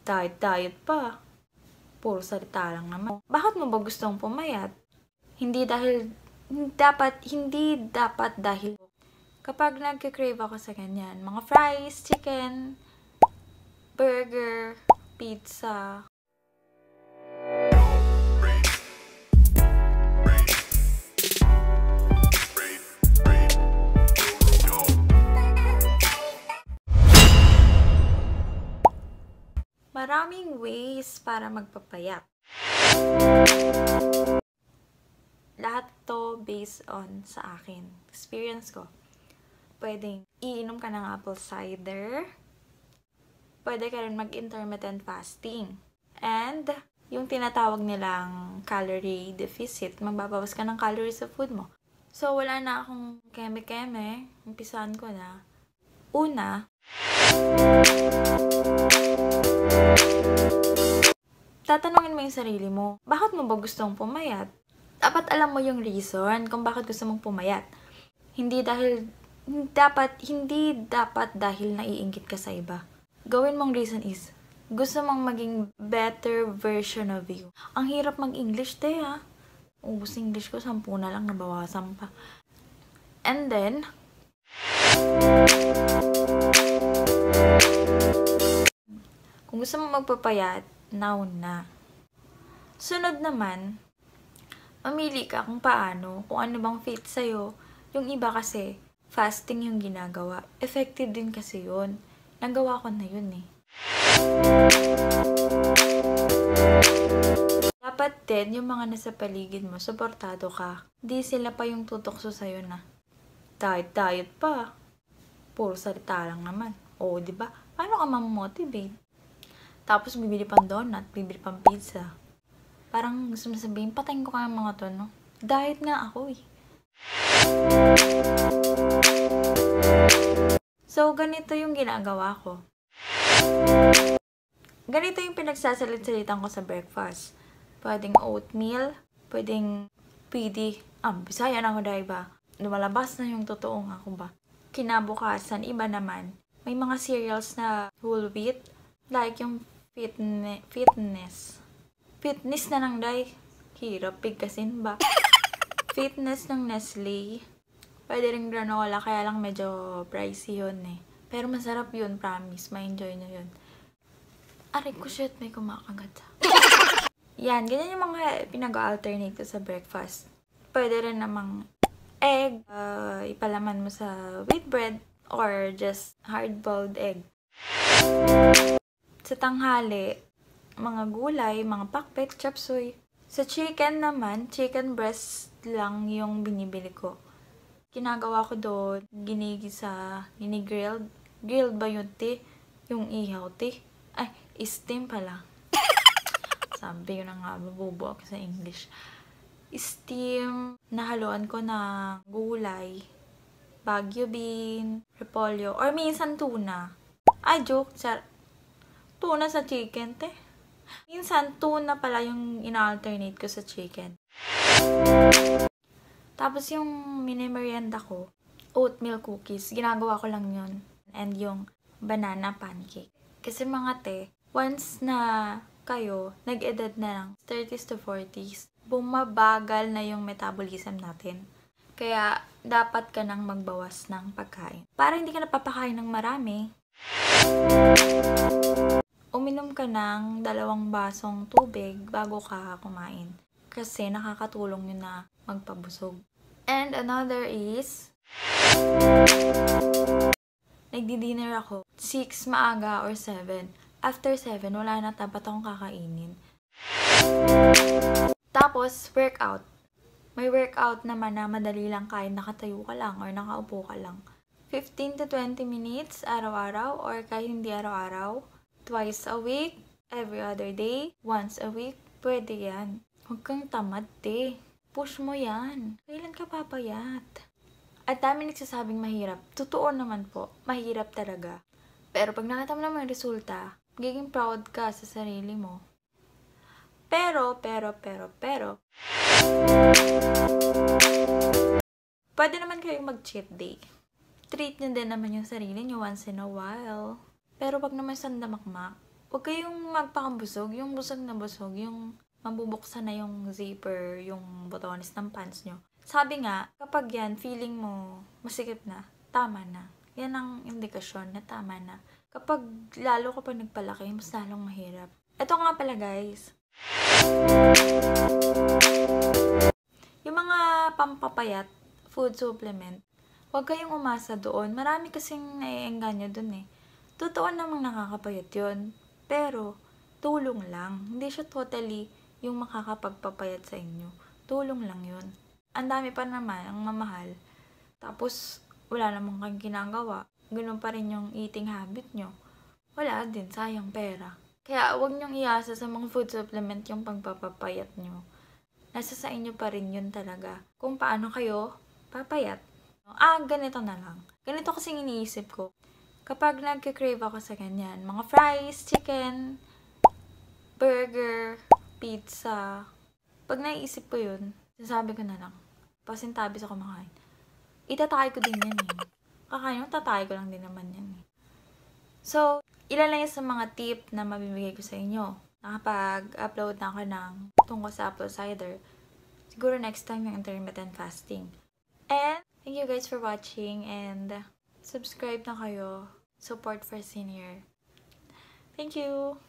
Diet pa. Puro salita lang naman. Bakit mo ba gustong pumayat? Hindi dapat dahil kapag nagka-crave ako sa ganyan, mga fries, chicken, burger, pizza. Maraming ways para magpapayat. Lahat to based on sa akin. Experience ko. Pwedeng iinom ka ng apple cider. Pwede ka rin mag-intermittent fasting. And yung tinatawag nilang calorie deficit. Magbabawas ka ng calories sa food mo. So, wala na akong keme-keme. Umpisahan ko na. Una, tatanungin mo yung sarili mo, bakit mo ba gustong pumayat? Dapat alam mo yung reason kung bakit gusto mong pumayat. Hindi dapat dahil naiinggit ka sa iba. Gawin mong reason is, gusto mong maging better version of you. Ang hirap mag-English, ha? Ubus English ko, 10 na lang, nabawasan pa. And then, kung gusto mong magpapayat, now na. Sunod naman, mamili ka kung paano, kung ano bang fit sa'yo. Yung iba kasi, fasting yung ginagawa. Effective din kasi yun. Nagawa ko na yun eh. Dapat din yung mga nasa paligid mo, suportado ka. Di sila pa yung tutokso sa'yo na diet pa. Puro salita lang naman. O, diba? Paano ka mamotivate? Tapos bibili pang donut, bibili pang pizza. Parang gusto mo sabihin, patayin ko kaya mga to, no? Diet nga ako eh. So, ganito yung ginagawa ko. Ganito yung pinagsasalit-salitan ko sa breakfast. Pwedeng oatmeal, pwedeng Bisaya na ako dahil ba? Lumalabas na yung totoong ako ba? Kinabukasan, iba naman. May mga cereals na whole wheat, like yung fitness na lang day. Hirap bigkasin ba? Fitness ng Nestle. Pwede rin granola, kaya lang medyo pricey yun eh. Pero masarap yun, promise. Ma-enjoy nyo yun. Aray ko, shit, may kumakagat. Yan, ganyan yung mga pinag-alternate ko sa breakfast. Pwede rin namang egg, ipalaman mo sa wheat bread, or just hard-boiled egg. Sa tanghali, mga gulay, mga pakbet, chop suey. Sa chicken naman, chicken breast lang yung binibili ko. Ginagawa ko doon, ginigrilled. Grilled ba yun, te? Yung ihaw, te? Ay, steam pala. Sabi ko na nga, mabubo ako sa English. Steam, nahaluan ko ng gulay, Baguio bean, repolyo, or minsan tuna. Ay, joke, tuna sa chicken, te. Minsan, tuna pala yung ina-alternate ko sa chicken. Tapos yung mini-merienda ko, oatmeal cookies. Ginagawa ko lang yun. And yung banana pancake. Kasi mga te, once na kayo, nag-edad na ng 30s to 40s, bumabagal na yung metabolism natin. Kaya, dapat ka nang magbawas ng pagkain. Para hindi ka napapakain ng marami. Uminom ka ng 2 basong tubig bago ka kumain. Kasi nakakatulong yun na magpabusog. And another is, nagdi-dinner ako 6 maaga or 7. After 7, wala na, dapat akong kakainin. Tapos, workout. May workout naman na madali lang kahit nakatayo ka lang or nakaupo ka lang. 15 to 20 minutes araw-araw or kahit hindi araw-araw. Twice a week, every other day, once a week, pwede yan. Huwag kang tamad, te. Push mo yan. Kailan ka papayat? At dami nagsasabing mahirap. Totoo naman po, mahirap talaga. Pero pag nakita mo naman yung resulta, magiging proud ka sa sarili mo. Pero, pwede naman kayong mag-cheat day. Treat nyo din naman yung sarili nyo once in a while. Pero wag naman sandamakmak. Huwag kayong magpakabusog, yung busog na busog, yung mabubuksan na yung zipper, yung botones ng pants nyo. Sabi nga, kapag yan, feeling mo masikip na, tama na. Yan ang indikasyon na tama na. Kapag lalo ka pa nagpalaki, mas lalong mahirap. Ito nga pala guys. Yung mga pampapayat, food supplement, huwag kayong umasa doon. Marami kasing naiengganyo doon eh. Totoo namang nakakapayat yun. Pero, tulong lang. Hindi siya totally yung makakapagpapayat sa inyo. Tulong lang yun. Ang dami pa naman ang mamahal. Tapos, wala namang kayong ginagawa. Ganun pa rin yung eating habit nyo. Wala din, sayang pera. Kaya, huwag nyong iasa sa mga food supplement yung pagpapapayat nyo. Nasa sa inyo pa rin yun talaga. Kung paano kayo papayat. Ganito na lang. Ganito kasing iniisip ko. Kapag nagka-crave ako sa ganyan, mga fries, chicken, burger, pizza, pag naiisip ko yun, sinasabi ko na lang, pasintabi sa kumakain. Itatay ko din yan eh. Kakain mo, tatay ko lang din naman yan eh. So, ilan lang yung sa mga tip na mabibigay ko sa inyo. Nakapag-upload na ako ng tungkol sa apple cider. Siguro next time yung intermittent fasting. And, thank you guys for watching and subscribe na kayo. Support for senior. Thank you!